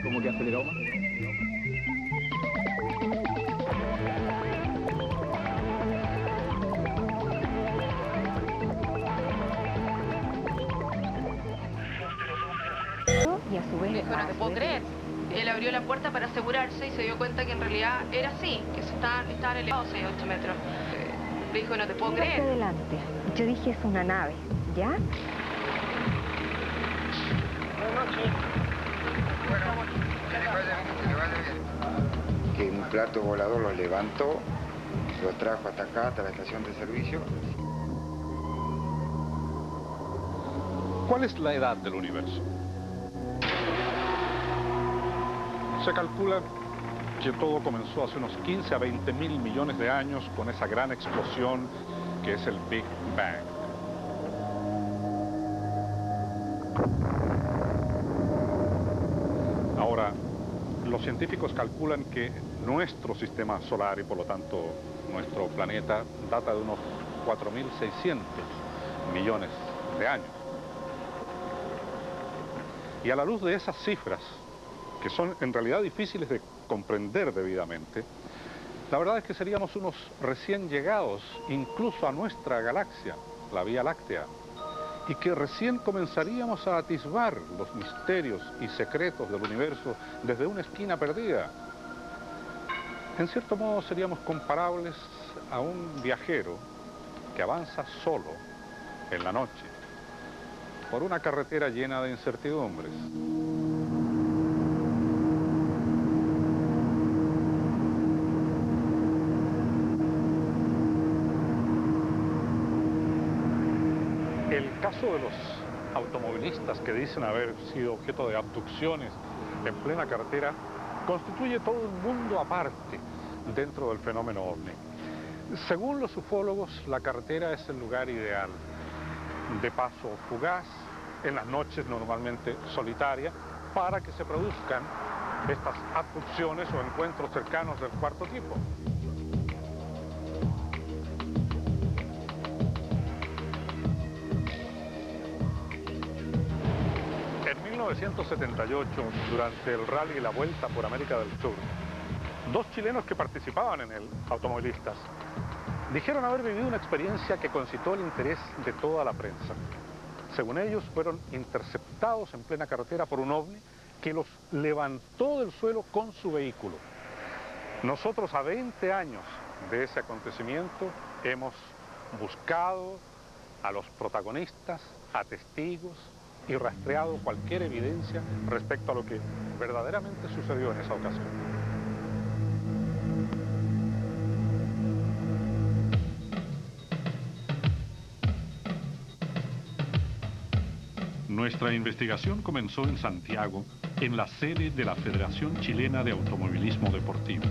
Como que aceleró más. Y a su vez... Le dijo, no te puedo creer. Él abrió la puerta para asegurarse y se dio cuenta que en realidad era así, que estaban elevados 6 8 metros. Le dijo, no te puedo Mira hacia creer. adelante. Yo dije, es una nave, ¿ya? Que un plato volador lo levantó, lo trajo hasta acá, hasta la estación de servicio. ¿Cuál es la edad del universo? Se calcula que todo comenzó hace unos 15 a 20 mil millones de años con esa gran explosión que es el Big Bang. Ahora, los científicos calculan que nuestro sistema solar y por lo tanto nuestro planeta data de unos 4.600 millones de años. Y a la luz de esas cifras, que son en realidad difíciles de comprender debidamente, la verdad es que seríamos unos recién llegados incluso a nuestra galaxia, la Vía Láctea, y que recién comenzaríamos a atisbar los misterios y secretos del universo desde una esquina perdida. En cierto modo seríamos comparables a un viajero que avanza solo en la noche por una carretera llena de incertidumbres. El caso de los automovilistas que dicen haber sido objeto de abducciones en plena carretera constituye todo un mundo aparte dentro del fenómeno ovni. Según los ufólogos, la carretera es el lugar ideal de paso fugaz, en las noches normalmente solitaria, para que se produzcan estas abducciones o encuentros cercanos del cuarto tipo. En 1978, durante el rally La Vuelta por América del Sur, dos chilenos que participaban en él, automovilistas, dijeron haber vivido una experiencia que concitó el interés de toda la prensa. Según ellos, fueron interceptados en plena carretera por un ovni que los levantó del suelo con su vehículo. Nosotros, a 20 años de ese acontecimiento, hemos buscado a los protagonistas, a testigos y rastreado cualquier evidencia respecto a lo que verdaderamente sucedió en esa ocasión. Nuestra investigación comenzó en Santiago, en la sede de la Federación Chilena de Automovilismo Deportivo.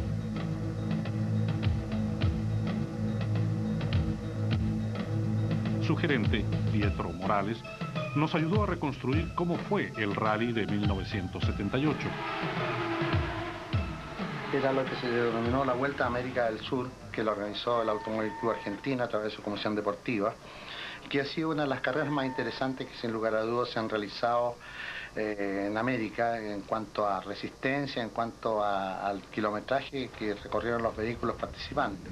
Su gerente, Pietro Morales, nos ayudó a reconstruir cómo fue el rally de 1978. Era lo que se denominó la Vuelta a América del Sur, que lo organizó el Automóvil Club Argentina a través de su comisión deportiva, que ha sido una de las carreras más interesantes que sin lugar a dudas se han realizado en América en cuanto a resistencia, en cuanto al kilometraje que recorrieron los vehículos participantes.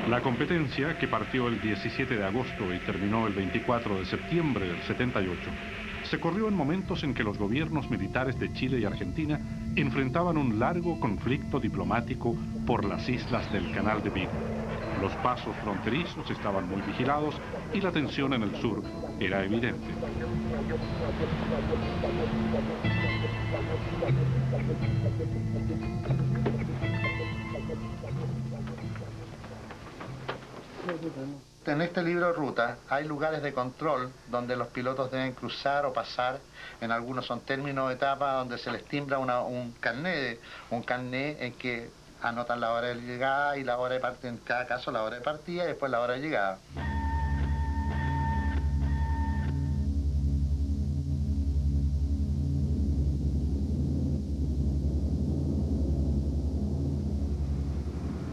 La competencia, que partió el 17 de agosto y terminó el 24 de septiembre del 78, se corrió en momentos en que los gobiernos militares de Chile y Argentina enfrentaban un largo conflicto diplomático por las islas del Canal de Beagle. Los pasos fronterizos estaban muy vigilados y la tensión en el sur era evidente. En este libro Ruta hay lugares de control donde los pilotos deben cruzar o pasar. En algunos son términos de etapa donde se les timbra un carnet en que anotan la hora de llegada y la hora de partida, en cada caso la hora de partida y después la hora de llegada.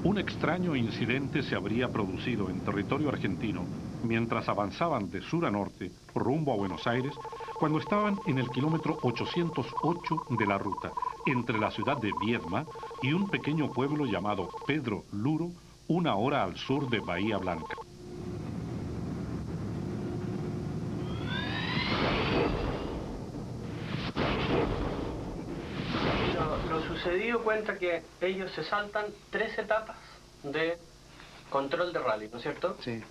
Un extraño incidente se habría producido en territorio argentino mientras avanzaban de sur a norte rumbo a Buenos Aires, cuando estaban en el kilómetro 808 de la ruta, entre la ciudad de Viedma y un pequeño pueblo llamado Pedro Luro, 1 hora al sur de Bahía Blanca. Lo sucedido cuenta que ellos se saltan 3 etapas de control de rally, ¿no es cierto? Sí.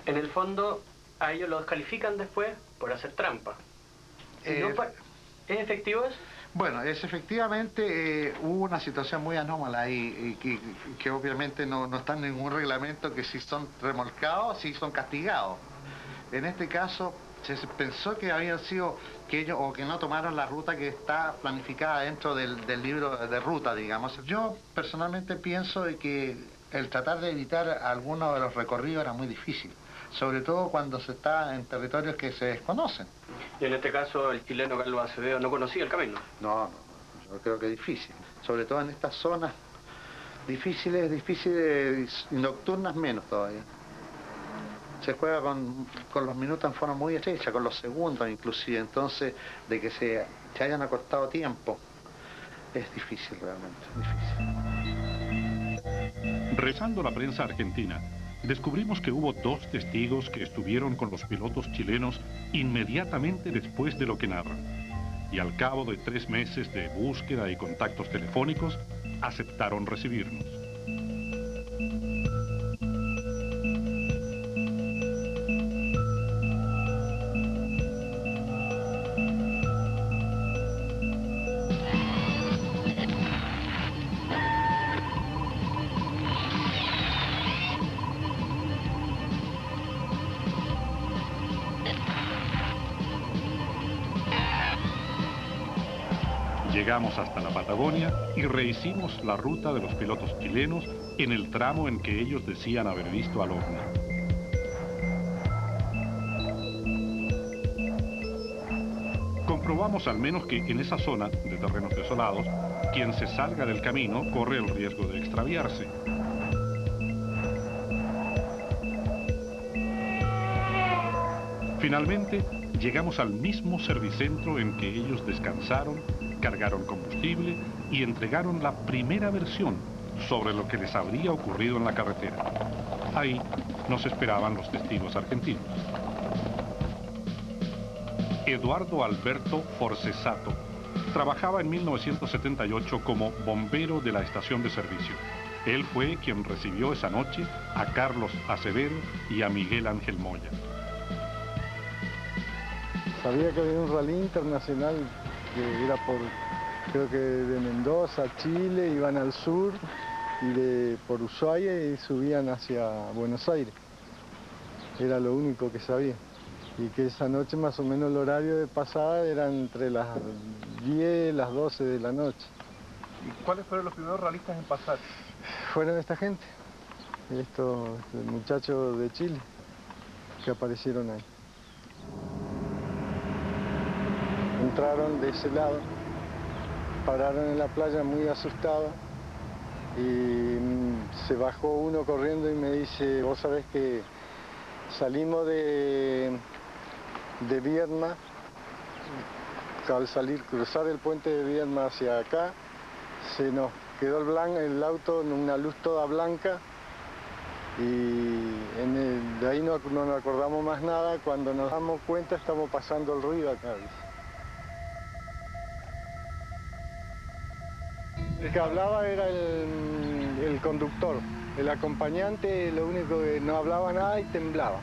En el fondo, a ellos los descalifican después por hacer trampa. ¿Es efectivo eso? Bueno, efectivamente hubo una situación muy anómala ahí, que obviamente no está en ningún reglamento, que si son remolcados, si son castigados. En este caso, se pensó que habían sido que ellos, o que no tomaron la ruta que está planificada dentro del libro de ruta, digamos. Yo personalmente pienso de que el tratar de evitar algunos de los recorridos era muy difícil, sobre todo cuando se está en territorios que se desconocen. Y en este caso el chileno Carlos Acevedo no conocía el camino. No, yo creo que es difícil, sobre todo en estas zonas difíciles y nocturnas menos todavía. Se juega con los minutos en forma muy estrecha, con los segundos inclusive, entonces de que se hayan acortado tiempo es difícil realmente, difícil. Rezando la prensa argentina, descubrimos que hubo 2 testigos que estuvieron con los pilotos chilenos inmediatamente después de lo que narran. Y al cabo de 3 meses de búsqueda y contactos telefónicos, aceptaron recibirnos. Llegamos hasta la Patagonia y rehicimos la ruta de los pilotos chilenos en el tramo en que ellos decían haber visto al ovni. Comprobamos al menos que en esa zona de terrenos desolados, quien se salga del camino corre el riesgo de extraviarse. Finalmente, llegamos al mismo servicentro en que ellos descansaron, cargaron combustible y entregaron la primera versión sobre lo que les habría ocurrido en la carretera. Ahí nos esperaban los testigos argentinos. Eduardo Alberto Forcesato trabajaba en 1978 como bombero de la estación de servicio. Él fue quien recibió esa noche a Carlos Acevedo y a Miguel Ángel Moya. Sabía que había un rally internacional que era creo que de Mendoza, Chile, iban al sur y por Ushuaia y subían hacia Buenos Aires. Era lo único que sabía. Y que esa noche más o menos el horario de pasada era entre las 10 y las 12 de la noche. ¿Y cuáles fueron los primeros realistas en pasar? Fueron esta gente, estos muchachos de Chile que aparecieron ahí. Entraron de ese lado, pararon en la playa muy asustados y se bajó uno corriendo y me dice, vos sabés que salimos de Viedma, al cruzar el puente de Viedma hacia acá, se nos quedó el auto en una luz toda blanca y de ahí no nos acordamos más nada. Cuando nos damos cuenta estamos pasando el río acá. El que hablaba era el conductor, el acompañante lo único que no hablaba nada y temblaba.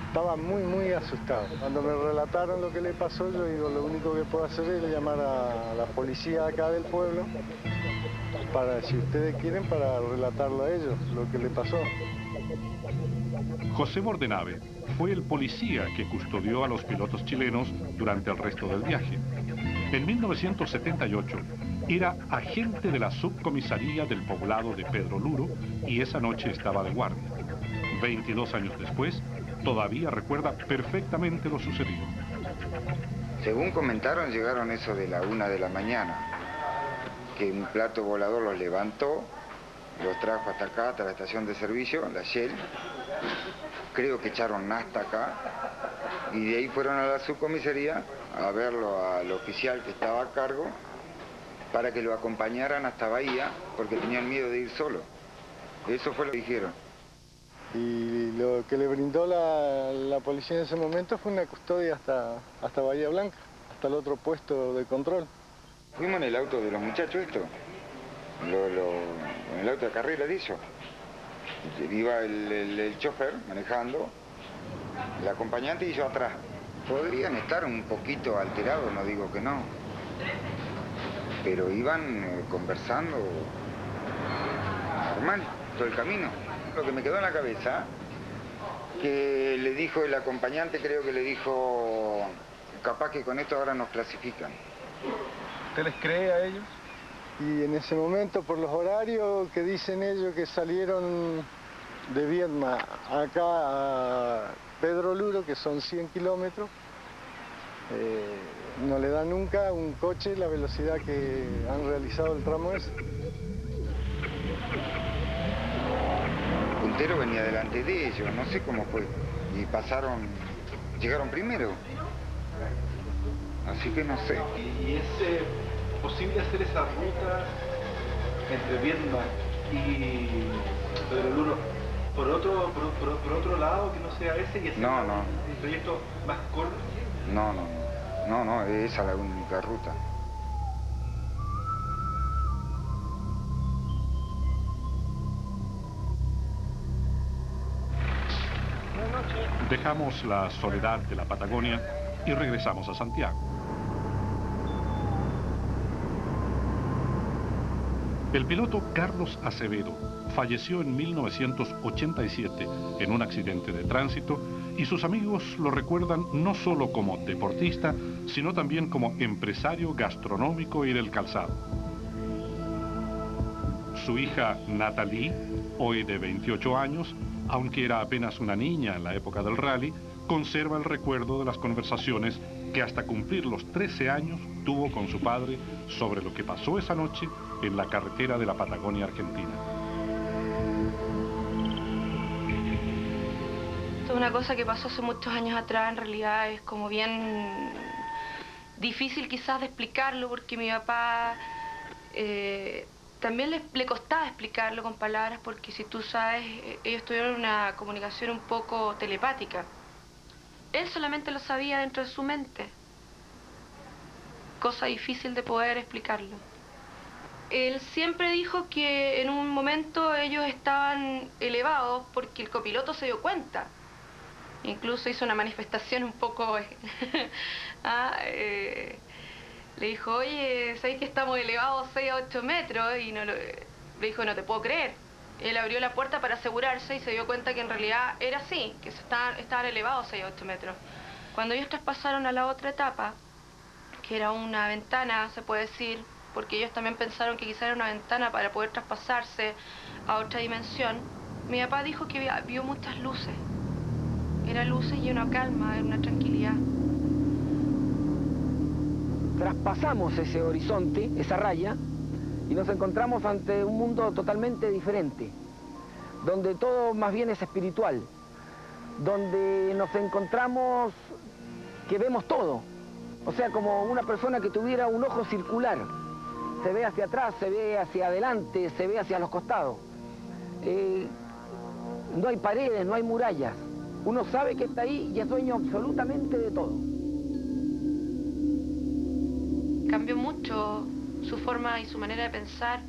Estaba muy asustado. Cuando me relataron lo que le pasó, yo digo, lo único que puedo hacer es llamar a la policía acá del pueblo para, si ustedes quieren, para relatarlo a ellos, lo que le pasó. José Bordenave fue el policía que custodió a los pilotos chilenos durante el resto del viaje. En 1978 era agente de la subcomisaría del poblado de Pedro Luro y esa noche estaba de guardia. 22 años después, todavía recuerda perfectamente lo sucedido. Según comentaron, llegaron eso de la 1 de la mañana, que un plato volador los levantó, los trajo hasta acá, hasta la estación de servicio, la Shell, creo que echaron nafta acá, y de ahí fueron a la subcomisaría a verlo al oficial que estaba a cargo para que lo acompañaran hasta Bahía, porque tenían miedo de ir solo. Eso fue lo que dijeron. Y lo que le brindó la policía en ese momento fue una custodia hasta Bahía Blanca, hasta el otro puesto de control. Fuimos en el auto de los muchachos esto, en el auto de carrera de ellos. Iba el chofer manejando, el acompañante y yo atrás. Podrían estar un poquito alterados, no digo que no, pero iban conversando normal todo el camino. Lo que me quedó en la cabeza, que le dijo el acompañante, creo que le dijo, capaz que con esto ahora nos clasifican. ¿Usted les cree a ellos? Y en ese momento, por los horarios que dicen ellos que salieron de Viedma acá a Pedro Luro, que son 100 kilómetros, no le da nunca un coche la velocidad que han realizado el tramo ese. Puntero venía delante de ellos, no sé cómo fue, y llegaron primero. Así que no sé. ¿Y es posible hacer esa ruta entre Viedma y Pedro Luro por otro lado que no sea ese y hacer un trayecto más corto? No, esa es la única ruta. Dejamos la soledad de la Patagonia y regresamos a Santiago. El piloto Carlos Acevedo falleció en 1987 en un accidente de tránsito y sus amigos lo recuerdan no solo como deportista, sino también como empresario gastronómico y del calzado. Su hija Natalie, hoy de 28 años, aunque era apenas una niña en la época del rally, conserva el recuerdo de las conversaciones que hasta cumplir los 13 años tuvo con su padre sobre lo que pasó esa noche en la carretera de la Patagonia Argentina. Esto es una cosa que pasó hace muchos años atrás, en realidad es como bien difícil quizás de explicarlo, porque mi papá también le costaba explicarlo con palabras, porque si tú sabes, ellos tuvieron una comunicación un poco telepática. Él solamente lo sabía dentro de su mente. Cosa difícil de poder explicarlo. Él siempre dijo que en un momento ellos estaban elevados porque el copiloto se dio cuenta. Incluso hizo una manifestación un poco... le dijo, oye, ¿sabes que estamos elevados 6 a 8 metros? Y le dijo, no te puedo creer. Él abrió la puerta para asegurarse y se dio cuenta que en realidad era así, que estaban elevados 6 a 8 metros. Cuando ellos traspasaron a la otra etapa, que era una ventana, se puede decir, porque ellos también pensaron que quizás era una ventana para poder traspasarse a otra dimensión, mi papá dijo que vio muchas luces. Eran luces y una calma, era una tranquilidad. Traspasamos ese horizonte, esa raya, y nos encontramos ante un mundo totalmente diferente, donde todo más bien es espiritual, donde nos encontramos que vemos todo, o sea, como una persona que tuviera un ojo circular, se ve hacia atrás, se ve hacia adelante, se ve hacia los costados. No hay paredes, no hay murallas, uno sabe que está ahí y es dueño absolutamente de todo. Cambió mucho su forma y su manera de pensar,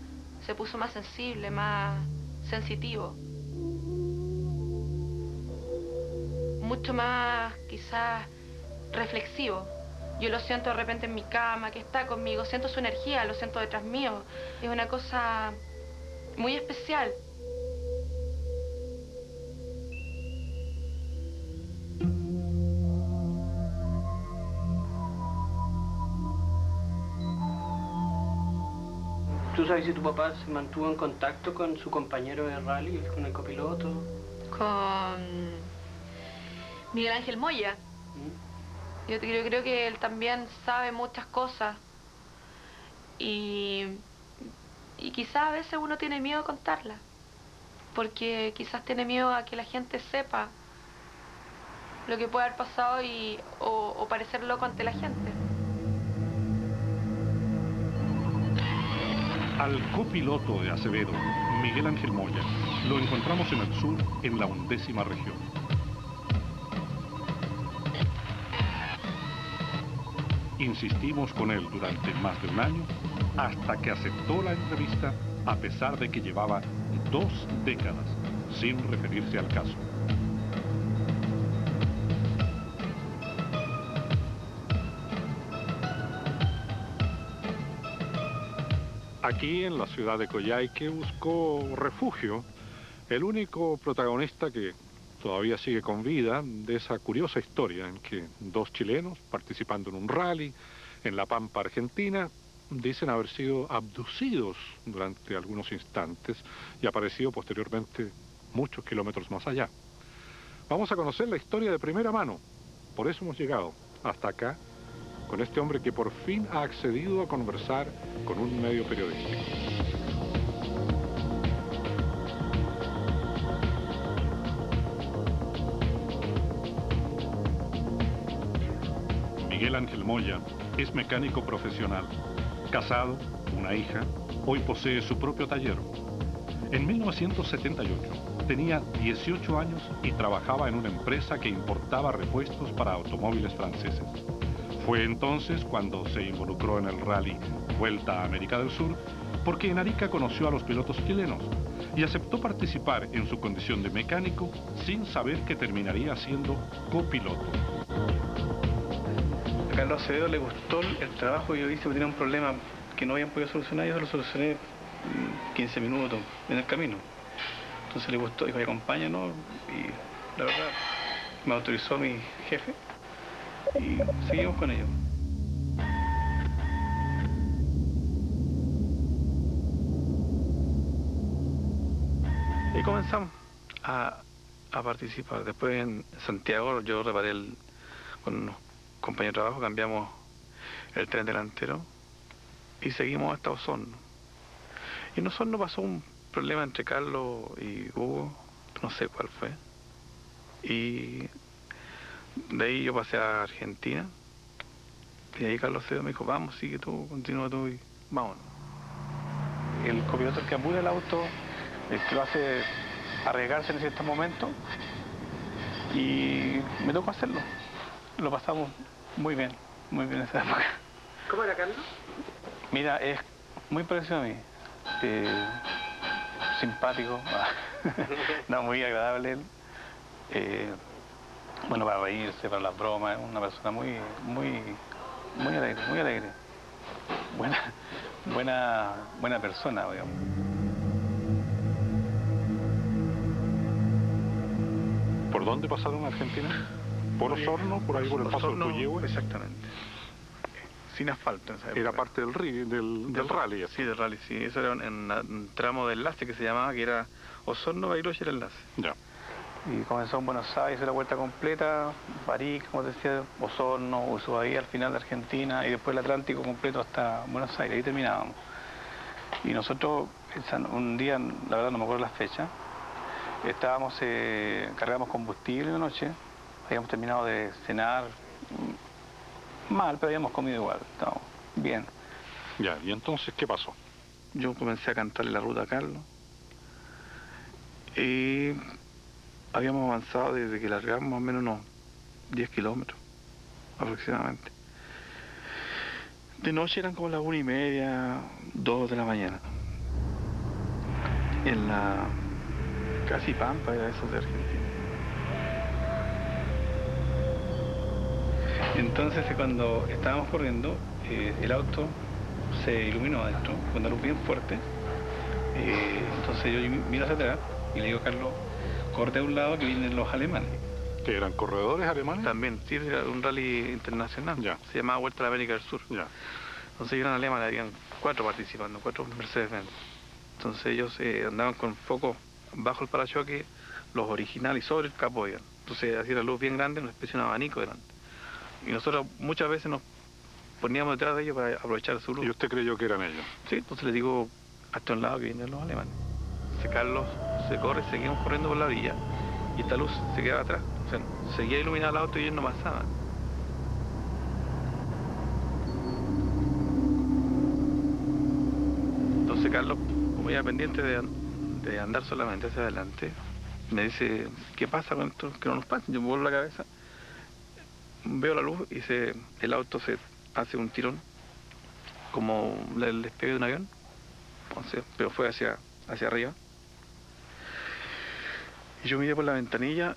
se puso más sensible, más sensitivo. Mucho más, quizás, reflexivo. Yo lo siento de repente en mi cama, que está conmigo, siento su energía, lo siento detrás mío. Es una cosa muy especial. ¿Tú sabes si tu papá se mantuvo en contacto con su compañero de rally, con el copiloto? Con Miguel Ángel Moya. Yo creo que él también sabe muchas cosas. Y quizás a veces uno tiene miedo de contarlas. porque quizás tiene miedo a que la gente sepa lo que puede haber pasado o parecer loco ante la gente. Al copiloto de Acevedo, Miguel Ángel Moya, lo encontramos en el sur, en la 11ª región. Insistimos con él durante más de un año, hasta que aceptó la entrevista, a pesar de que llevaba 2 décadas sin referirse al caso. Aquí en la ciudad de Coyhaique buscó refugio el único protagonista que todavía sigue con vida de esa curiosa historia en que 2 chilenos participando en un rally en la Pampa Argentina dicen haber sido abducidos durante algunos instantes y aparecido posteriormente muchos kilómetros más allá. Vamos a conocer la historia de primera mano. Por eso hemos llegado hasta acá con este hombre que por fin ha accedido a conversar con un medio periodístico. Miguel Ángel Moya es mecánico profesional, casado, una hija, hoy posee su propio taller. En 1978 tenía 18 años y trabajaba en una empresa que importaba repuestos para automóviles franceses. Fue entonces cuando se involucró en el rally Vuelta a América del Sur, porque en Arica conoció a los pilotos chilenos y aceptó participar en su condición de mecánico sin saber que terminaría siendo copiloto. A Carlos Acevedo le gustó el trabajo que yo hice, porque tenía un problema que no habían podido solucionar, yo lo solucioné en 15 minutos en el camino. Entonces le gustó, dijo, acompáñanos, y la verdad me autorizó mi jefe y seguimos con ello. Y comenzamos a participar. Después en Santiago yo reparé con unos compañeros de trabajo, cambiamos el tren delantero y seguimos hasta Osorno. Y en Osorno pasó un problema entre Carlos y Hugo, no sé cuál fue. Y de ahí yo pasé a Argentina y ahí Carlos Acevedo me dijo, vamos, sigue tú, continúa tú y vámonos. El copiloto, el que apura el auto, el que lo hace arriesgarse en ciertos momentos, y me tocó hacerlo. Lo pasamos muy bien esa época. ¿Cómo era Carlos? Mira, es muy parecido a mí. Simpático, no, muy agradable él. Bueno, para reírse, para las bromas, es una persona muy alegre, muy alegre. Buena persona, digamos. ¿Por dónde pasaron a Argentina? ¿Por Osorno? ¿Por ahí por el paso del Puyehue? Exactamente. Sin asfalto en esa época. Era parte del rally. Sí, del rally, sí. Eso era un tramo de enlace que se llamaba, que era Osorno-Bariloche el enlace. Ya. Y comenzó en Buenos Aires, hizo la vuelta completa, París, como te decía, Osorno, Ushuaí al final de Argentina, y después el Atlántico completo hasta Buenos Aires, ahí terminábamos. Y nosotros, un día, la verdad no me acuerdo la fecha, cargamos combustible en la noche, habíamos terminado de cenar, mal, pero habíamos comido igual, estábamos bien. Ya, ¿y entonces qué pasó? Yo comencé a cantarle la ruta a Carlos, y habíamos avanzado desde que largamos más o menos unos 10 kilómetros, aproximadamente. De noche eran como las 1:30, 2 de la mañana. En la casi Pampa, era eso de Argentina. Entonces cuando estábamos corriendo, el auto se iluminó adentro, con una luz bien fuerte. Entonces yo miro hacia atrás y le digo a Carlos, corte a un lado que vienen los alemanes. ¿Que eran corredores alemanes? También, sí, era un rally internacional. Ya. Se llamaba Vuelta a la América del Sur. Ya. Entonces eran alemanes, habían 4 participando, 4 Mercedes-Benz. Entonces ellos andaban con focos bajo el parachoque, los originales, y sobre el capó. Entonces hacía la luz bien grande, una especie de abanico delante. Y nosotros muchas veces nos poníamos detrás de ellos para aprovechar su luz. ¿Y usted creyó que eran ellos? Sí, entonces le digo hasta un lado que vienen los alemanes. Entonces Carlos se corre, seguimos corriendo por la orilla y esta luz se quedaba atrás. O sea, seguía iluminado el auto y ellos no pasaban. Entonces Carlos, como ya pendiente de andar solamente hacia adelante, me dice, ¿qué pasa con esto? Que no nos pasa. Yo me vuelvo la cabeza, veo la luz y el auto se hace un tirón, como el despegue de un avión, entonces, pero fue hacia arriba. Y yo miré por la ventanilla,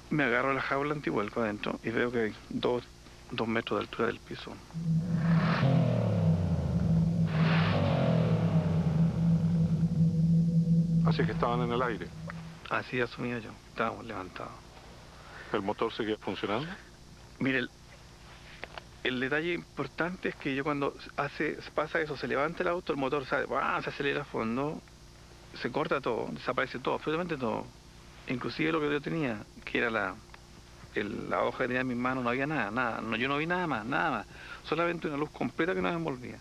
me agarro a la jaula antivuelco adentro y veo que hay 2 metros de altura del piso. Así que estaban en el aire. Así asumía yo, estábamos levantados. ¿El motor seguía funcionando? Mire, el detalle importante es que yo cuando pasa eso, se levanta el auto, el motor se acelera a fondo, se corta todo, desaparece todo, absolutamente todo. Inclusive lo que yo tenía, que era la hoja que tenía en mis manos, no había nada. No, yo no vi nada más. Solamente una luz completa que nos envolvía.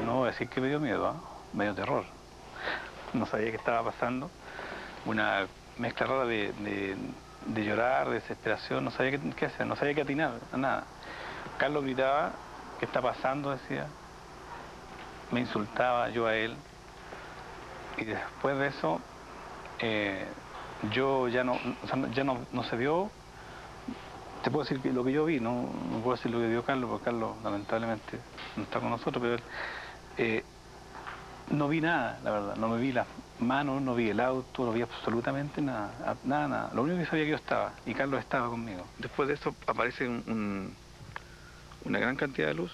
No voy a decir que me dio miedo, me dio terror. No sabía qué estaba pasando. Una mezcla rara de llorar, de desesperación, no sabía qué hacer, no sabía qué atinar, nada. Carlos gritaba, ¿qué está pasando?, decía. Me insultaba yo a él. Y después de eso, yo ya no se vio. Te puedo decir que lo que yo vi, no puedo decir lo que vio Carlos, porque Carlos lamentablemente no está con nosotros, pero él, no vi nada, la verdad. No me vi las manos, no vi el auto, no vi absolutamente nada. Lo único que sabía que yo estaba, y Carlos estaba conmigo. Después de eso aparece una gran cantidad de luz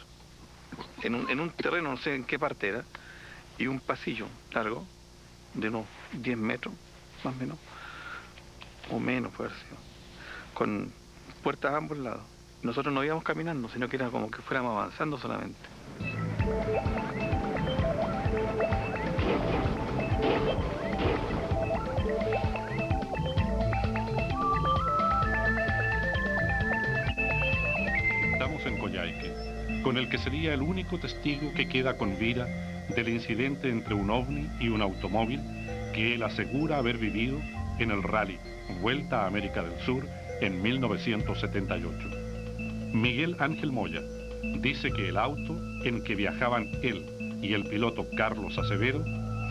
en un terreno, no sé en qué parte era, y un pasillo largo de unos 10 metros, más o menos, o menos puede haber sido, con puertas a ambos lados. Nosotros no íbamos caminando, sino que era como que fuéramos avanzando solamente. Estamos en Coyhaique, con el que sería el único testigo que queda con vida del incidente entre un ovni y un automóvil que él asegura haber vivido en el rally Vuelta a América del Sur en 1978. Miguel Ángel Moya dice que el auto en que viajaban él y el piloto Carlos Acevedo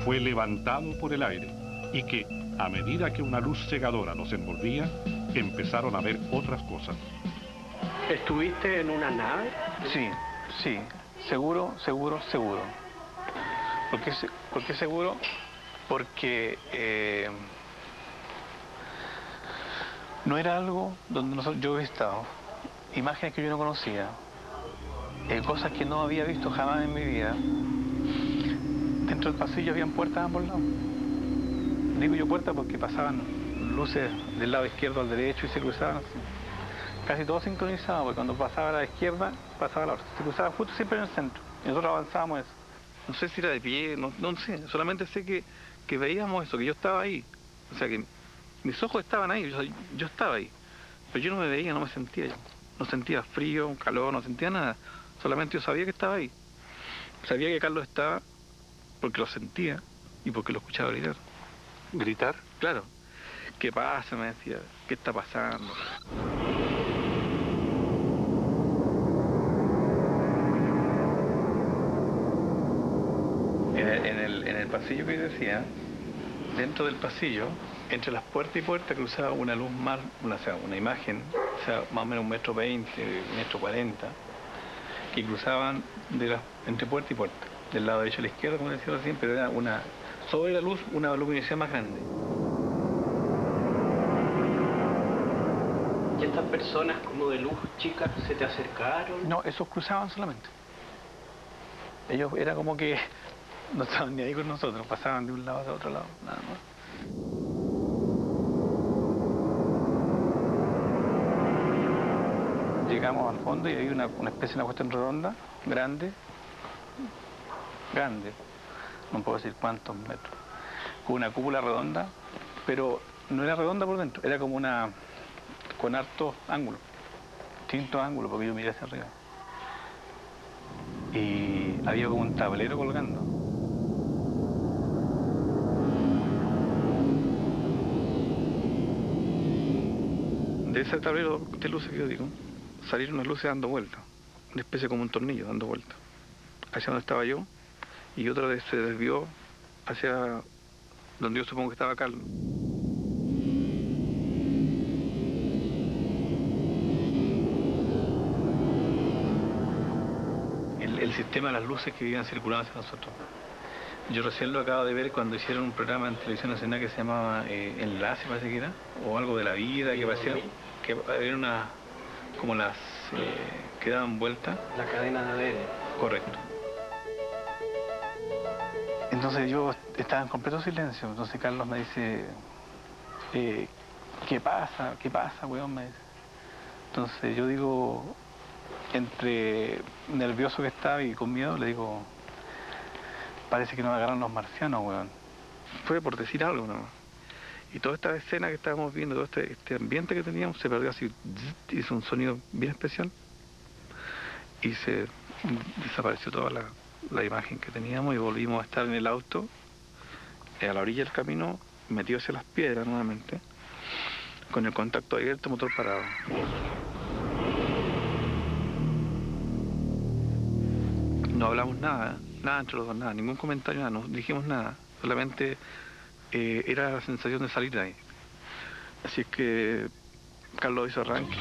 fue levantado por el aire y que, a medida que una luz cegadora los envolvía, empezaron a ver otras cosas. ¿Estuviste en una nave? Sí, seguro. ¿Por qué seguro? Porque no era algo donde yo había estado, imágenes que yo no conocía, cosas que no había visto jamás en mi vida. Dentro del pasillo habían puertas a ambos lados. Digo yo puertas porque pasaban luces del lado izquierdo al derecho y se cruzaban así. Casi todo sincronizado, porque cuando pasaba a la izquierda, pasaba a la otra. Se cruzaba justo siempre en el centro. Y nosotros avanzábamos eso. No sé si era de pie, no sé. Solamente sé que veíamos eso, que yo estaba ahí. O sea que mis ojos estaban ahí, yo estaba ahí. Pero yo no me veía, no me sentía yo. No sentía frío, calor, no sentía nada. Solamente yo sabía que estaba ahí. Sabía que Carlos estaba porque lo sentía y porque lo escuchaba gritar. ¿Gritar? Claro. ¿Qué pasa?, me decía. ¿Qué está pasando? En el pasillo que yo decía, dentro del pasillo, entre las puertas y puertas cruzaba una luz más, una imagen, o sea, más o menos 1,20 m, 1,40 m, que cruzaban entre puerta y puerta, del lado derecho a la izquierda, como decía recién, pero era sobre la luz, una luminosidad más grande. ¿Y estas personas como de luz chicas se te acercaron? No, esos cruzaban solamente. Ellos era como que no estaban ni ahí con nosotros, pasaban de un lado a otro lado, nada más. Llegamos al fondo y hay una especie de cuestión redonda, grande, no puedo decir cuántos metros, con una cúpula redonda, pero no era redonda por dentro, era como con hartos ángulos, distintos ángulos, porque yo miré hacia arriba. y había como un tablero colgando. De ese tablero de luces que yo digo, salieron unas luces dando vueltas, una especie como un tornillo dando vueltas, hacia donde estaba yo, y otra vez se desvió hacia donde yo supongo que estaba Carlos. El sistema de las luces que iban circulando hacia nosotros. Yo recién lo acabo de ver cuando hicieron un programa en Televisión Nacional que se llamaba Enlace, parece que era, o algo de la vida, que parecía que era una, como las que daban vuelta. La cadena de ADN. Correcto. Entonces yo estaba en completo silencio, entonces Carlos me dice, ¿qué pasa? ¿Qué pasa, weón? Me dice. Entonces yo digo, entre nervioso que estaba y con miedo, le digo, parece que nos agarran los marcianos, weón. Fue por decir algo nomás. Y toda esta escena que estábamos viendo, todo este ambiente que teníamos, se perdió así, hizo un sonido bien especial y se desapareció toda la imagen que teníamos y volvimos a estar en el auto, a la orilla del camino, metidos hacia las piedras nuevamente, con el contacto abierto, motor parado. No hablamos nada entre los dos, nada, ningún comentario, nada, no dijimos nada, solamente era la sensación de salir de ahí. Así es que Carlos hizo arranque,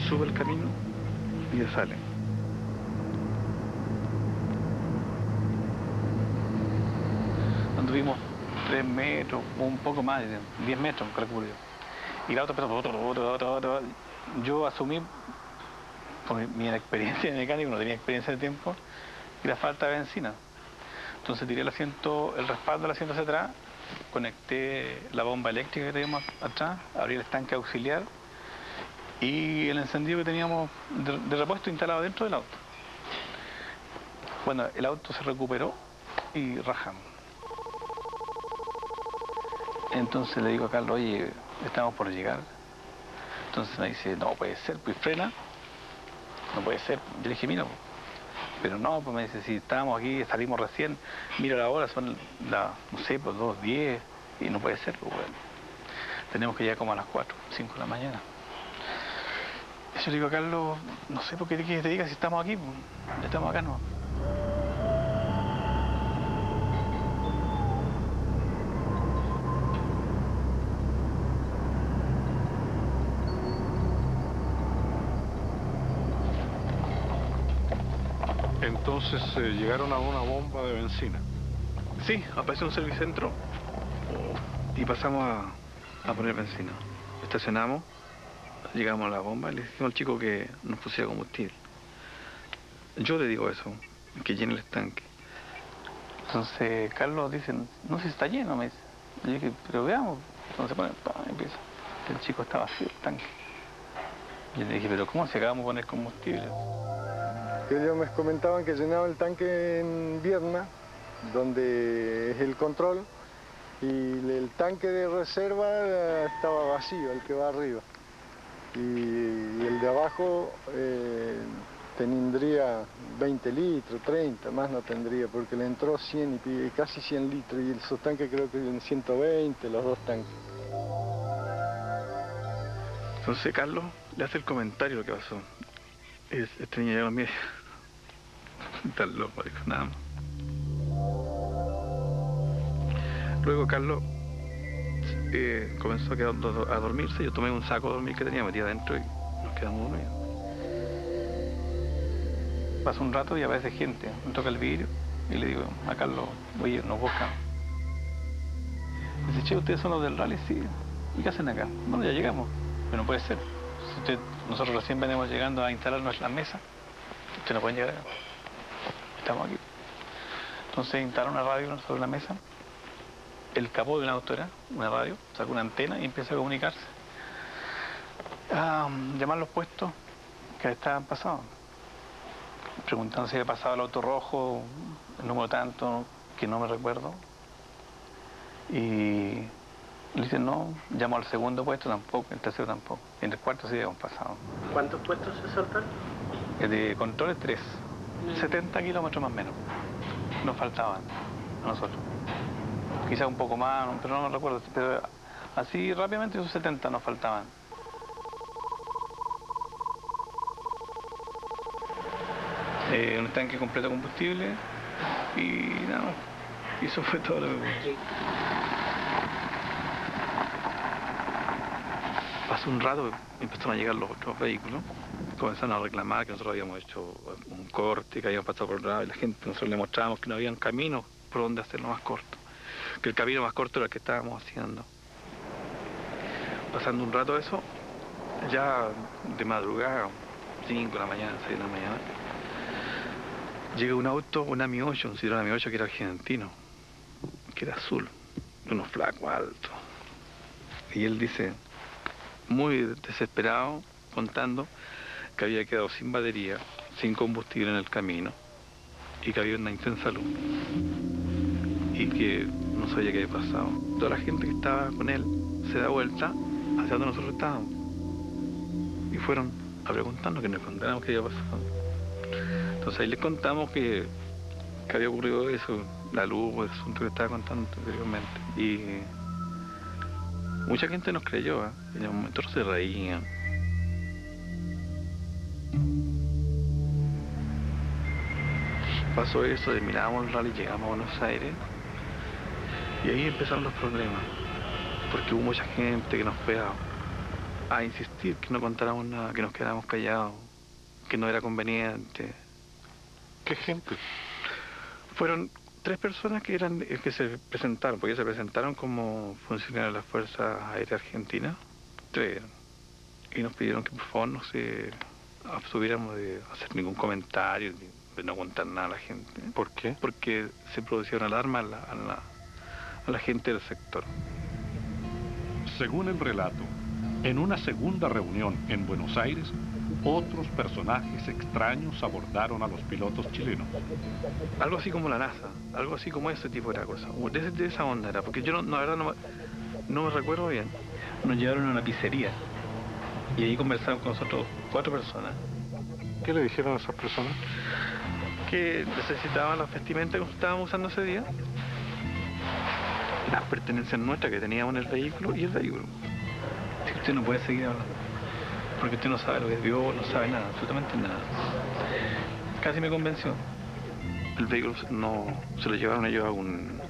sube el camino y ya sale. Anduvimos 3 metros, un poco más, 10 metros, calculo yo. Y el auto empezó, yo asumí, por mi experiencia de mecánico, no tenía experiencia de tiempo, y la falta de benzina. Entonces tiré el asiento, el respaldo del asiento hacia atrás, conecté la bomba eléctrica que teníamos atrás, abrí el estanque auxiliar y el encendido que teníamos de repuesto instalado dentro del auto. Bueno, el auto se recuperó y rajamos. Entonces le digo a Carlos, oye, estamos por llegar. Entonces me dice, no puede ser, pues frena. No puede ser. Yo le dije, mira, pero no, pues me dice, si estábamos aquí, salimos recién, mira la hora, son las, no sé, pues 2:10, y no puede ser, pues bueno. Tenemos que llegar como a las 4, 5 de la mañana. Y yo le digo a Carlos, no sé por qué quieres que te diga si estamos aquí, pues, estamos acá, no. Entonces llegaron a una bomba de benzina. Sí, apareció un servicentro y pasamos a poner benzina. Estacionamos, llegamos a la bomba y le dijimos al chico que nos pusiera combustible. Yo le digo eso, que llene el estanque. Entonces Carlos dice, no sé si está lleno, me dice. Y yo dije, pero veamos. Entonces se pone, empieza. El chico está vacío el tanque. Y le dije, pero ¿cómo si acabamos de poner combustible? Ellos me comentaban que llenaban el tanque en Viedma, donde es el control, y el tanque de reserva estaba vacío, el que va arriba. Y el de abajo tendría 20 litros, 30, más no tendría, porque le entró 100 y casi 100 litros, y esos tanques creo que en 120, los dos tanques. Entonces Carlos le hace el comentario de lo que pasó. Este niño ya no mira. Está loco, dijo, nada más. Luego Carlos comenzó a dormirse. Yo tomé un saco de dormir que tenía, metí adentro y nos quedamos dormidos. Pasa un rato y aparece gente. Me toca el vidrio y le digo a Carlos, oye, nos buscan. Dice, che, ¿ustedes son los del rally? Sí. ¿Y qué hacen acá? Bueno, ya llegamos. Pero no puede ser. Si nosotros recién venimos llegando a instalarnos en la mesa, ustedes no pueden llegar acá. Estamos aquí. Entonces instalaron una radio sobre la mesa. El capó de una auto era una radio, sacó una antena y empieza a comunicarse. A llamar los puestos que estaban pasados. Preguntando si había pasado el auto rojo, el número tanto, que no me recuerdo. Y le dicen no, llamó al segundo puesto tampoco, el tercero tampoco. Y en el cuarto sí habíamos pasado. ¿Cuántos puestos se saltaron? El de control es 3. 70 kilómetros más o menos nos faltaban a nosotros. Quizás un poco más, pero no me recuerdo. Pero así rápidamente esos 70 nos faltaban. Un tanque completo de combustible y nada más. Y eso fue todo lo que hubo. Pasó un rato, empezaron a llegar los otros vehículos, comenzaron a reclamar que nosotros habíamos hecho un corte, que habíamos pasado por el lado, y la gente, nosotros le mostrábamos que no había camino por donde hacerlo más corto, que el camino más corto era el que estábamos haciendo. Pasando un rato eso, ya de madrugada, 5 de la mañana, 6 de la mañana, llega un auto, un AMI 8, un Citroën AMI 8 que era argentino, que era azul, unos flacos altos. Y él dice, muy desesperado, contando que había quedado sin batería, sin combustible en el camino y que había una intensa luz y que no sabía qué había pasado. Toda la gente que estaba con él se da vuelta hacia donde nosotros estábamos y fueron a preguntarnos, que nos contáramos qué había pasado. Entonces ahí les contamos que había ocurrido eso, la luz, el asunto que estaba contando anteriormente. Y mucha gente nos creyó, ¿eh? En el momento se reían. Pasó eso, terminamos el rally, llegamos a Buenos Aires y ahí empezaron los problemas, porque hubo mucha gente que nos fue a insistir que no contáramos nada, que nos quedáramos callados, que no era conveniente. ¿Qué gente? Fueron 3 personas que se presentaron, porque se presentaron como funcionarios de las Fuerzas Aéreas Argentinas, 3 eran, y nos pidieron que por favor no se abstuviéramos de hacer ningún comentario, de no contar nada a la gente. ¿Por qué? Porque se producía una alarma a la gente del sector. Según el relato, en una segunda reunión en Buenos Aires, otros personajes extraños abordaron a los pilotos chilenos. Algo así como la NASA, algo así como ese tipo de cosa. De esa onda era, porque yo la verdad no me recuerdo bien. Nos llevaron a una pizzería y ahí conversaron con nosotros 4 personas. ¿Qué le dijeron a esas personas? Que necesitaban las vestimentas que estábamos usando ese día, las pertenencias nuestras que teníamos en el vehículo y el vehículo. Si usted no puede seguir hablando, porque usted no sabe lo que vio, no sabe nada, absolutamente nada. Casi me convenció. El vehículo no se lo llevaron ellos a un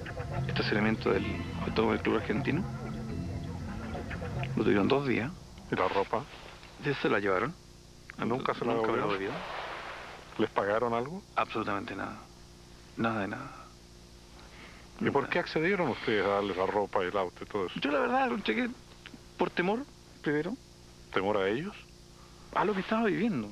estacionamiento del Automóvil Club Argentino. Lo tuvieron 2 días. ¿Y la ropa? Se la llevaron. ¿Nunca se la devolvieron? ¿Les pagaron algo? Absolutamente nada. Nada de nada. ¿Y por qué accedieron ustedes a darles la ropa y el auto y todo eso? Yo la verdad lo chequé por temor, primero. ¿Temor a ellos? A lo que estaba viviendo.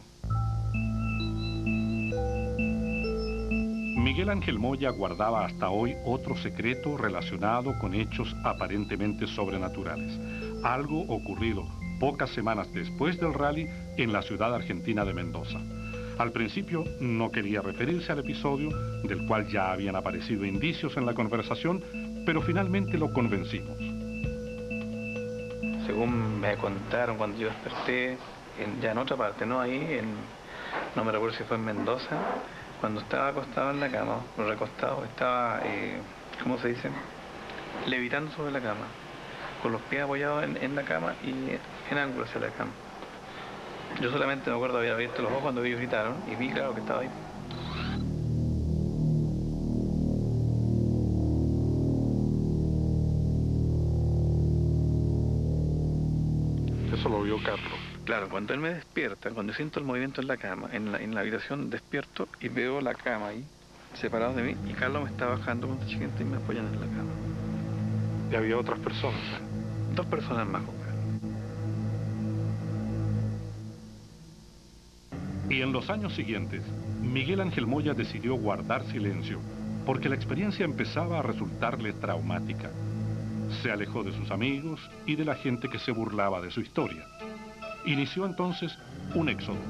Miguel Ángel Moya guardaba hasta hoy otro secreto relacionado con hechos aparentemente sobrenaturales. Algo ocurrido pocas semanas después del rally en la ciudad argentina de Mendoza. Al principio no quería referirse al episodio, del cual ya habían aparecido indicios en la conversación, pero finalmente lo convencimos. Según me contaron cuando yo desperté, ya en otra parte, no ahí, no me recuerdo si fue en Mendoza, cuando estaba acostado en la cama, recostado, estaba, ¿cómo se dice? Levitando sobre la cama, con los pies apoyados en la cama y en ángulo hacia la cama. Yo solamente me acuerdo de haber abierto los ojos cuando ellos gritaron y vi claro que estaba ahí. Eso lo vio Carlos. Claro, cuando él me despierta, cuando siento el movimiento en la cama, en la habitación, despierto y veo la cama ahí, separado de mí, y Carlos me está bajando con esta chiquita y me apoyan en la cama. Y había otras personas. 2 personas más con Carlos. Y en los años siguientes, Miguel Ángel Moya decidió guardar silencio, porque la experiencia empezaba a resultarle traumática. Se alejó de sus amigos y de la gente que se burlaba de su historia. Inició entonces un éxodo,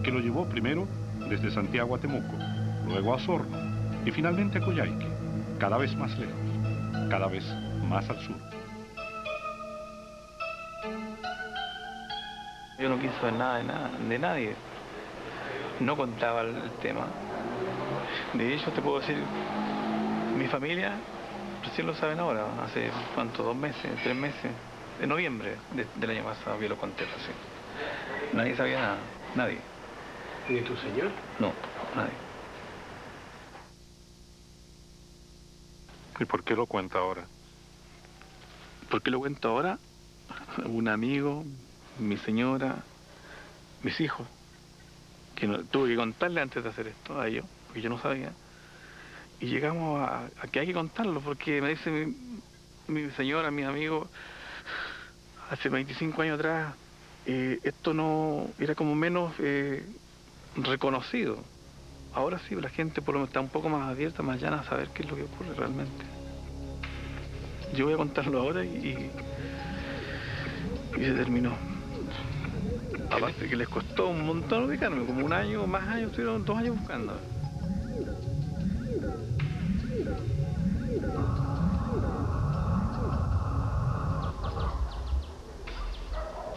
que lo llevó primero desde Santiago a Temuco, luego a Osorno y finalmente a Coyhaique, cada vez más lejos, cada vez más al sur. Yo no quise saber nada de nadie. No contaba el tema, De hecho, te puedo decir, mi familia recién lo saben ahora, hace, ¿cuánto? 2 meses, 3 meses, en noviembre del año pasado, yo lo conté recién. Nadie sabía nada, nadie. ¿Y de tu señor? No, nadie. ¿Y por qué lo cuenta ahora? ¿Por qué lo cuento ahora? Un amigo, mi señora, mis hijos, que tuve que contarle antes de hacer esto a ellos, porque yo no sabía. Y llegamos a que hay que contarlo, porque me dice mi señora, mis amigos, hace 25 años atrás, esto no era como menos reconocido. Ahora sí, la gente por lo menos está un poco más abierta, más llana a saber qué es lo que ocurre realmente. Yo voy a contarlo ahora y se terminó. Aparte que les costó un montón ubicarme, como 1 año, más años, estuvieron 2 años buscando.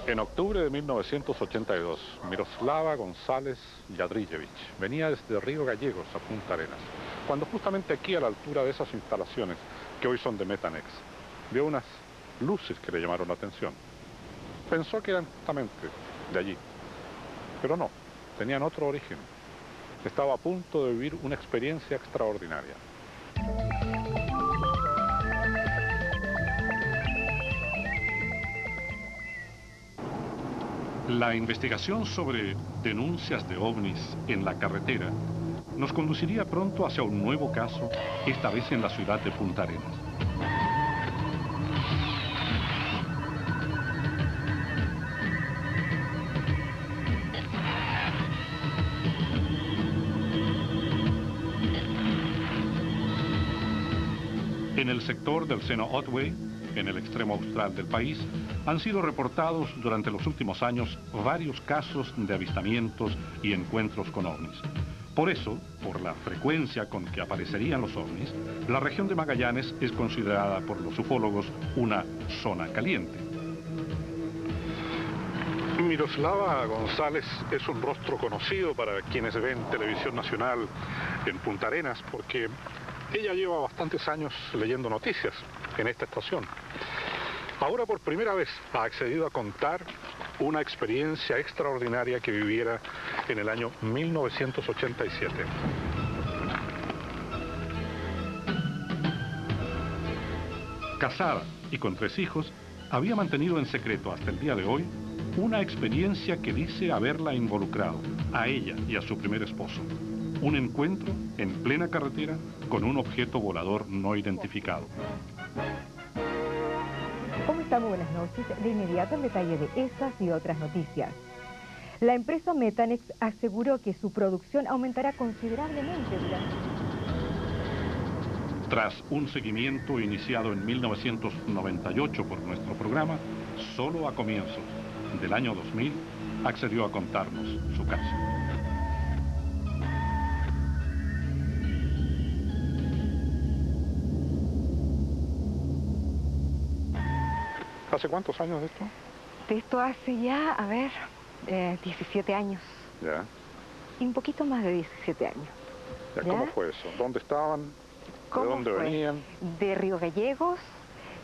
En octubre de 1982, Miroslava González Jadrillevich venía desde Río Gallegos a Punta Arenas, cuando justamente aquí, a la altura de esas instalaciones, que hoy son de Metanex, vio unas luces que le llamaron la atención. Pensó que eran justamente de allí, pero no, tenían otro origen. Estaba a punto de vivir una experiencia extraordinaria. La investigación sobre denuncias de ovnis en la carretera nos conduciría pronto hacia un nuevo caso, esta vez en la ciudad de Punta Arenas. En el sector del seno Otway, en el extremo austral del país, han sido reportados durante los últimos años varios casos de avistamientos y encuentros con ovnis. Por eso, por la frecuencia con que aparecerían los ovnis, la región de Magallanes es considerada por los ufólogos una zona caliente. Miroslava González es un rostro conocido para quienes ven televisión nacional en Punta Arenas, porque ella lleva bastantes años leyendo noticias en esta estación. Ahora por primera vez ha accedido a contar una experiencia extraordinaria que viviera en el año 1987. Casada y con 3 hijos, había mantenido en secreto hasta el día de hoy una experiencia que dice haberla involucrado a ella y a su primer esposo. Un encuentro en plena carretera con un objeto volador no identificado. ¿Cómo está? Muy buenas noches. De inmediato el detalle de esas y otras noticias. La empresa Metanex aseguró que su producción aumentará considerablemente durante... Tras un seguimiento iniciado en 1998 por nuestro programa, solo a comienzos del año 2000 accedió a contarnos su caso. ¿Hace cuántos años de esto? De esto hace ya, 17 años. Ya. Y un poquito más de 17 años. Ya, ¿cómo fue eso? ¿Dónde estaban? ¿De dónde venían? De Río Gallegos.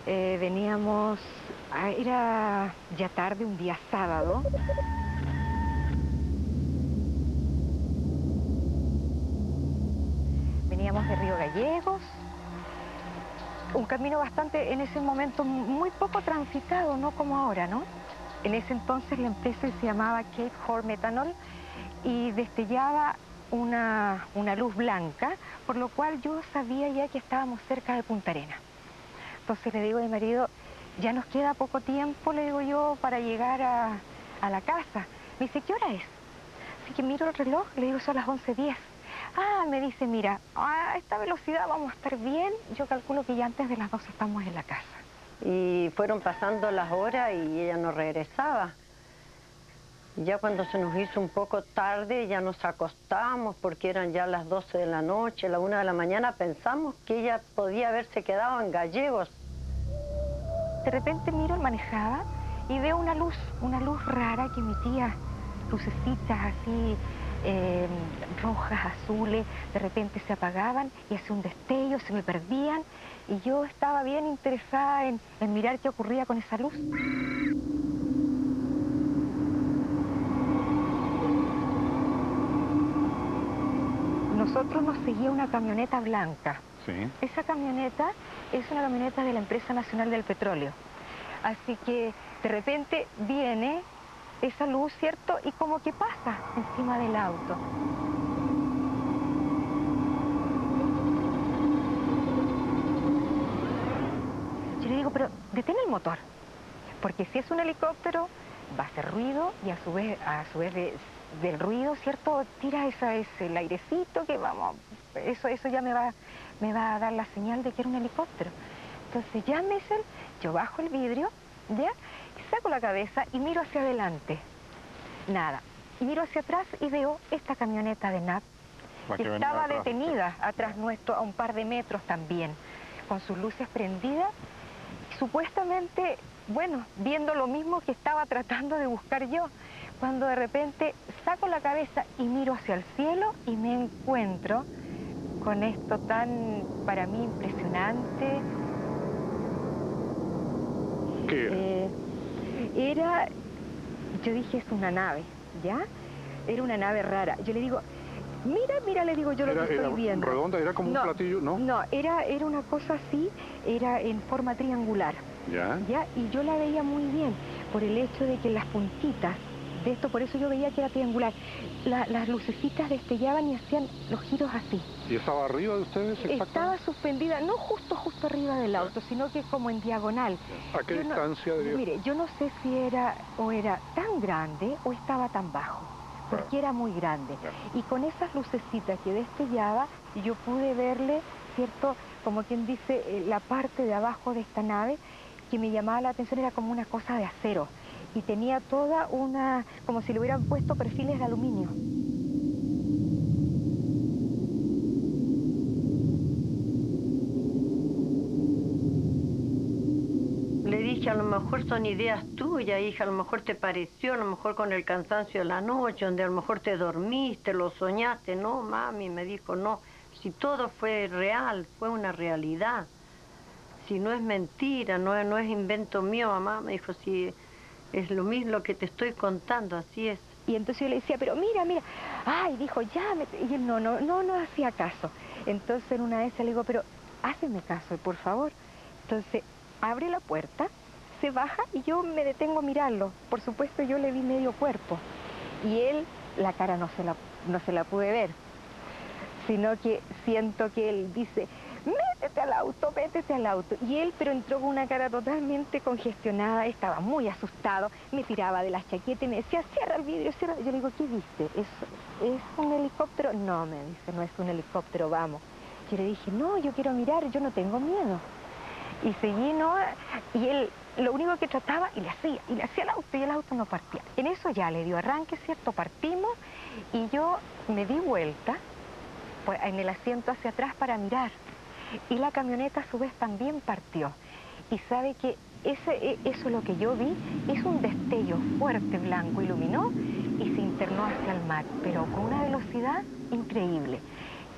Veníamos, era ya tarde, un día sábado. Veníamos de Río Gallegos. Un camino bastante, en ese momento, muy poco transitado, no como ahora, ¿no? En ese entonces la empresa se llamaba Cape Horn Methanol y destellaba una luz blanca, por lo cual yo sabía ya que estábamos cerca de Punta Arenas. Entonces le digo a mi marido, ya nos queda poco tiempo, le digo yo, para llegar a la casa. Me dice, ¿qué hora es? Así que miro el reloj, le digo, son las 11:10. Ah, me dice, mira, a esta velocidad vamos a estar bien. Yo calculo que ya antes de las 12 estamos en la casa. Y fueron pasando las horas y ella no regresaba. Ya cuando se nos hizo un poco tarde, ya nos acostamos porque eran ya las 12 de la noche, la 1 de la mañana, pensamos que ella podía haberse quedado en Gallegos. De repente miro, manejaba y veo una luz rara que emitía lucecitas así rojas, azules, de repente se apagaban y hacía un destello, se me perdían y yo estaba bien interesada en mirar qué ocurría con esa luz. Nosotros nos seguía una camioneta blanca. Sí. Esa camioneta es una camioneta de la Empresa Nacional del Petróleo. Así que de repente viene esa luz, ¿cierto? Y como que pasa encima del auto. Yo le digo, pero detén el motor, porque si es un helicóptero va a hacer ruido y a su vez del ruido, ¿cierto? Tira el airecito que vamos, eso ya me va a dar la señal de que era un helicóptero. Entonces ya yo bajo el vidrio, ¿ya? Y saco la cabeza y miro hacia adelante. Nada. Y miro hacia atrás y veo esta camioneta de NAP que estaba detenida atrás nuestro a un par de metros también, con sus luces prendidas, supuestamente, bueno, viendo lo mismo que estaba tratando de buscar yo, cuando de repente saco la cabeza y miro hacia el cielo y me encuentro con esto tan, para mí, impresionante. ¿Qué era? Yo dije, es una nave, ¿ya? Era una nave rara. Yo le digo, mira, le digo yo lo que estoy viendo. ¿Redonda? ¿Era como un platillo? No, no, era una cosa así, era en forma triangular. ¿Ya? ¿Ya? Y yo la veía muy bien, por el hecho de que las puntitas de esto, por eso yo veía que era triangular. Las lucecitas destellaban y hacían los giros así. ¿Y estaba arriba de ustedes exactamente? Estaba suspendida, no justo arriba del auto, sino que como en diagonal. ¿A qué distancia diría? Mire, yo no sé si era tan grande o estaba tan bajo, porque era muy grande. Y con esas lucecitas que destellaba, yo pude verle, ¿cierto? Como quien dice, la parte de abajo de esta nave que me llamaba la atención, era como una cosa de acero. Y tenía toda una, como si le hubieran puesto perfiles de aluminio. Le dije, a lo mejor son ideas tuyas, hija, a lo mejor te pareció, a lo mejor con el cansancio de la noche, donde a lo mejor te dormiste, lo soñaste. No, mami, me dijo, no, si todo fue real, fue una realidad. Si no es mentira, no es invento mío, mamá, me dijo, si es lo mismo que te estoy contando, así es. Y entonces yo le decía, pero mira, ay, dijo, ya, y él no hacía caso. Entonces en una vez le digo, pero háceme caso, por favor. Entonces abre la puerta, se baja y yo me detengo a mirarlo. Por supuesto yo le vi medio cuerpo y él, la cara no se la pude ver, sino que siento que él dice, métete al auto. Y él, pero entró con una cara totalmente congestionada, estaba muy asustado, me tiraba de las chaquetas y me decía, cierra el vidrio, cierra. Yo le digo, ¿qué viste? ¿Es un helicóptero? No, me dice, no es un helicóptero, vamos. Yo le dije, no, yo quiero mirar, yo no tengo miedo. Y seguí, ¿no? Y él, lo único que trataba, y le hacía el auto, y el auto no partía. En eso ya le dio arranque, ¿cierto? Partimos, y yo me di vuelta, pues, en el asiento hacia atrás para mirar. Y la camioneta a su vez también partió. Y sabe que eso lo que yo vi es un destello fuerte, blanco, iluminó y se internó hacia el mar, pero con una velocidad increíble.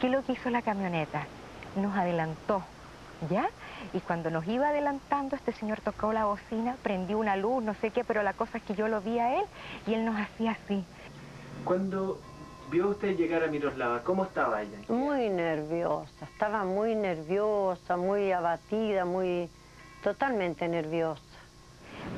¿Qué es lo que hizo la camioneta? Nos adelantó, ¿ya? Y cuando nos iba adelantando, este señor tocó la bocina, prendió una luz, no sé qué, pero la cosa es que yo lo vi a él y él nos hacía así. Cuando vio usted llegar a Miroslava, ¿cómo estaba ella? Muy nerviosa, estaba muy nerviosa, muy abatida, totalmente nerviosa.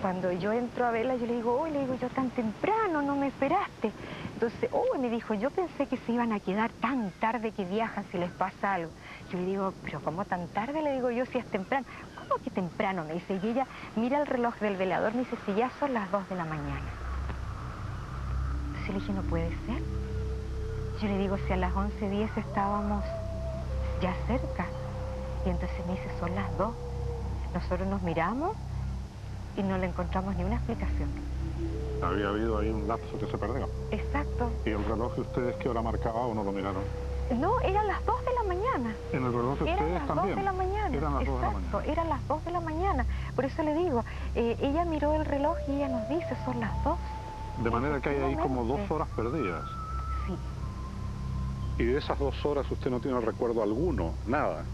Cuando yo entro a verla, yo le digo, yo tan temprano, no me esperaste. Entonces, me dijo, yo pensé que se iban a quedar tan tarde que viajan si les pasa algo. Yo le digo, pero ¿cómo tan tarde? Le digo yo, si es temprano. ¿Cómo que temprano? Me dice, y ella mira el reloj del velador, me dice, si ya son las 2 de la mañana. Entonces le dije, no puede ser. Yo le digo, si a las 11:10 estábamos ya cerca. Y entonces me dice, son las 2. Nosotros nos miramos y no le encontramos ni una explicación. Había habido ahí un lapso que se perdió. Exacto. ¿Y el reloj de ustedes qué hora marcaba o no lo miraron? No, eran las 2 de la mañana. ¿En el reloj de ustedes también? Eran las 2 de la mañana. Eran las 2 de la mañana. Exacto, eran las 2 de la mañana. Por eso le digo, ella miró el reloj y ella nos dice, son las 2. De manera que hay ahí como 2 horas perdidas. Sí, Y de esas 2 horas usted no tiene recuerdo alguno, nada.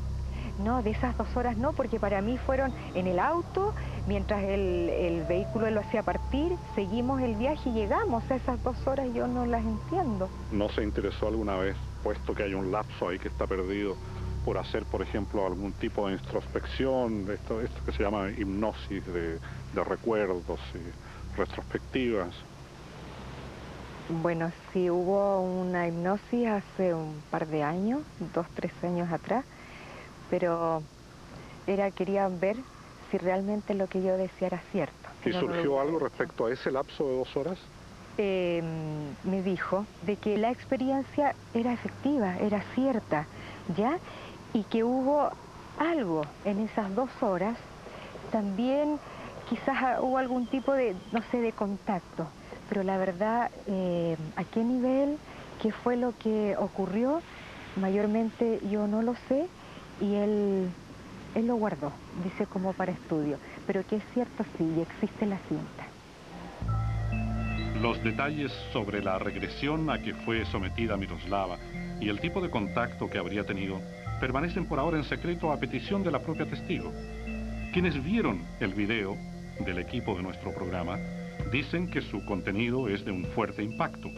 No, de esas 2 horas no, porque para mí fueron en el auto, mientras el vehículo lo hacía partir, seguimos el viaje y llegamos. A esas 2 horas yo no las entiendo. ¿No se interesó alguna vez, puesto que hay un lapso ahí que está perdido, por hacer, por ejemplo, algún tipo de introspección, esto que se llama hipnosis de recuerdos y retrospectivas? Bueno, sí hubo una hipnosis hace un par de años, 2, 3 años atrás, pero quería ver si realmente lo que yo decía era cierto. ¿Y surgió algo respecto a ese lapso de 2 horas? Me dijo de que la experiencia era efectiva, era cierta, ¿ya? Y que hubo algo en esas 2 horas, también quizás hubo algún tipo de, no sé, de contacto. Pero la verdad, ¿a qué nivel? ¿Qué fue lo que ocurrió? Mayormente yo no lo sé y él lo guardó, dice como para estudio. Pero que es cierto, sí, y existe la cinta. Los detalles sobre la regresión a que fue sometida Miroslava y el tipo de contacto que habría tenido permanecen por ahora en secreto a petición de la propia testigo. Quienes vieron el video del equipo de nuestro programa dicen que su contenido es de un fuerte impacto,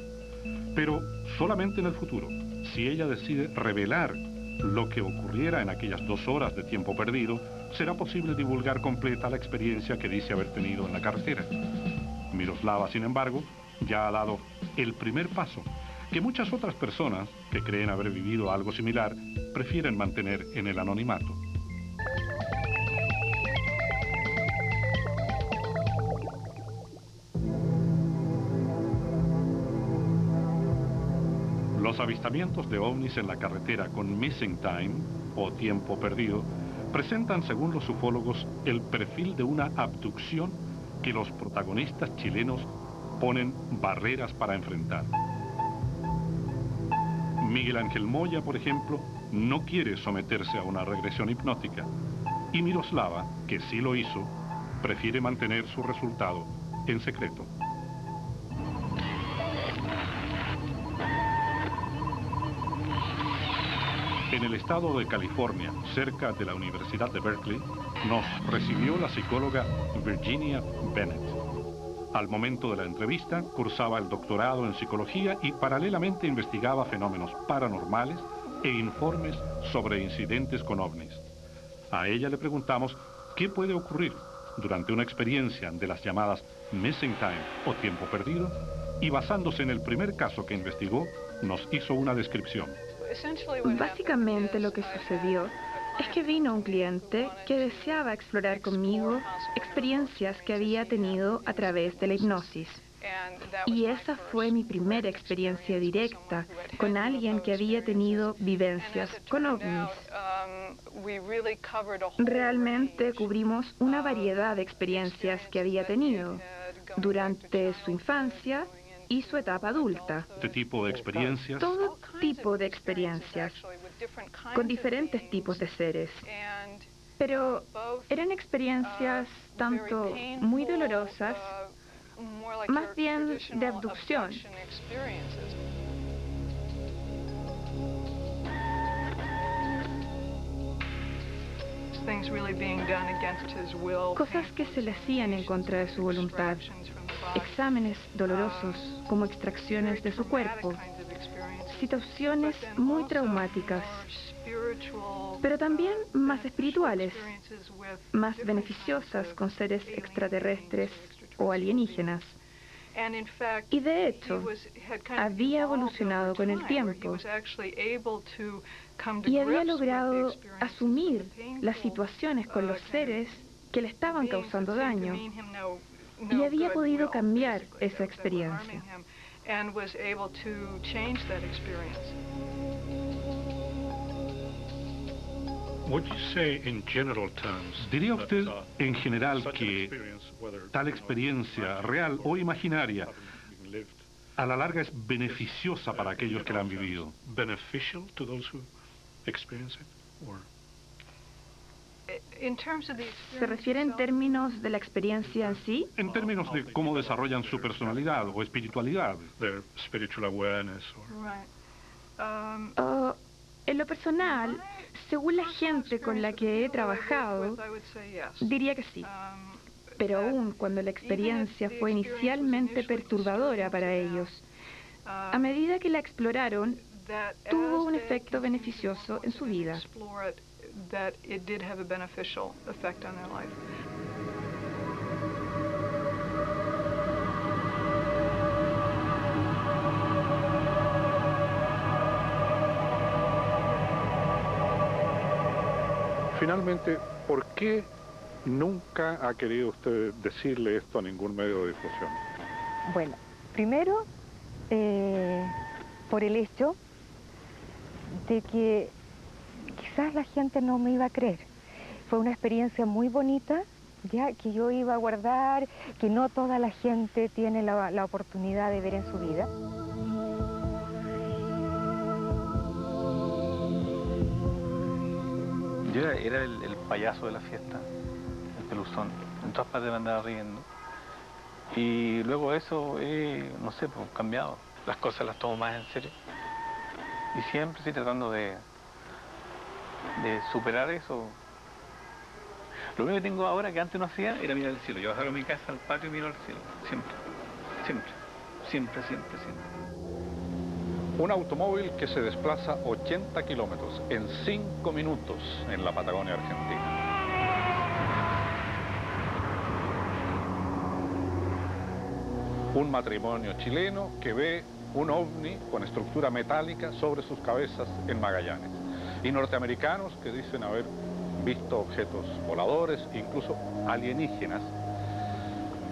pero solamente en el futuro, si ella decide revelar lo que ocurriera en aquellas 2 horas de tiempo perdido, será posible divulgar completa la experiencia que dice haber tenido en la carretera. Miroslava, sin embargo, ya ha dado el primer paso, que muchas otras personas que creen haber vivido algo similar prefieren mantener en el anonimato. Los avistamientos de ovnis en la carretera con missing time, o tiempo perdido, presentan, según los ufólogos, el perfil de una abducción que los protagonistas chilenos ponen barreras para enfrentar. Miguel Ángel Moya, por ejemplo, no quiere someterse a una regresión hipnótica, y Miroslava, que sí lo hizo, prefiere mantener su resultado en secreto. En el estado de California, cerca de la Universidad de Berkeley, nos recibió la psicóloga Virginia Bennett. Al momento de la entrevista, cursaba el doctorado en psicología y paralelamente investigaba fenómenos paranormales e informes sobre incidentes con ovnis. A ella le preguntamos qué puede ocurrir durante una experiencia de las llamadas missing time o tiempo perdido, y basándose en el primer caso que investigó, nos hizo una descripción. Básicamente lo que sucedió es que vino un cliente que deseaba explorar conmigo experiencias que había tenido a través de la hipnosis. Y esa fue mi primera experiencia directa con alguien que había tenido vivencias con ovnis. Realmente cubrimos una variedad de experiencias que había tenido durante su infancia y su etapa adulta. ¿Este tipo de experiencias? Todo tipo de experiencias, con diferentes tipos de seres. Pero eran experiencias tanto muy dolorosas, más bien de abducción. Cosas que se le hacían en contra de su voluntad. Exámenes dolorosos como extracciones de su cuerpo. Situaciones muy traumáticas. Pero también más espirituales, más beneficiosas con seres extraterrestres o alienígenas. Y de hecho, había evolucionado con el tiempo y había logrado asumir las situaciones con los seres que le estaban causando daño y había podido cambiar esa experiencia. ¿Diría usted en general que tal experiencia, real o imaginaria, a la larga es beneficiosa para aquellos que la han vivido? ¿Se refiere en términos de la experiencia en sí? En términos de cómo desarrollan su personalidad o espiritualidad. En lo personal, según la gente con la que he trabajado, diría que sí. Pero aún cuando la experiencia fue inicialmente perturbadora para ellos, a medida que la exploraron, tuvo un efecto beneficioso en su vida. Finalmente, ¿por qué nunca ha querido usted decirle esto a ningún medio de difusión? Bueno, primero, por el hecho de que quizás la gente no me iba a creer. Fue una experiencia muy bonita, ya, que yo iba a guardar, que no toda la gente tiene la oportunidad de ver en su vida. Yo era el payaso de la fiesta, el peluzón. En todas partes me andaba riendo. Y luego eso no sé, pues cambiado. Las cosas las tomo más en serio. Y siempre estoy tratando de superar eso. Lo único que tengo ahora que antes no hacía era mirar el cielo. Yo salgo a mi casa, al patio y miro al cielo. Siempre, siempre, siempre, siempre, siempre. Un automóvil que se desplaza 80 kilómetros en 5 minutos en la Patagonia Argentina. Un matrimonio chileno que ve un ovni con estructura metálica sobre sus cabezas en Magallanes. Y norteamericanos que dicen haber visto objetos voladores, incluso alienígenas.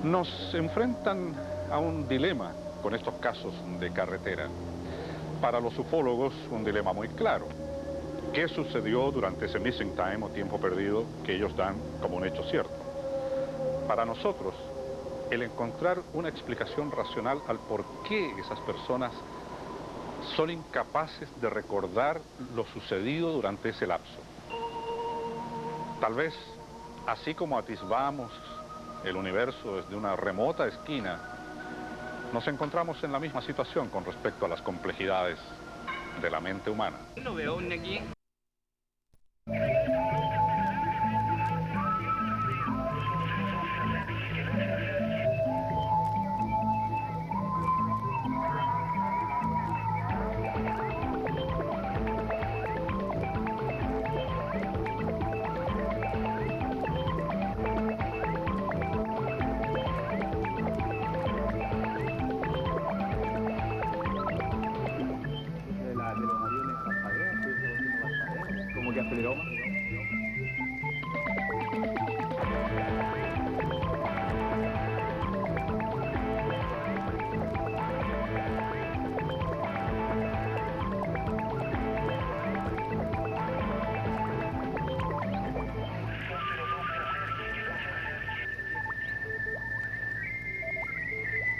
Nos enfrentan a un dilema con estos casos de carretera. Para los ufólogos, un dilema muy claro. ¿Qué sucedió durante ese missing time o tiempo perdido que ellos dan como un hecho cierto? Para nosotros, el encontrar una explicación racional al por qué esas personas son incapaces de recordar lo sucedido durante ese lapso. Tal vez, así como atisbamos el universo desde una remota esquina, nos encontramos en la misma situación con respecto a las complejidades de la mente humana. No veo un aquí. Como que aceleró más.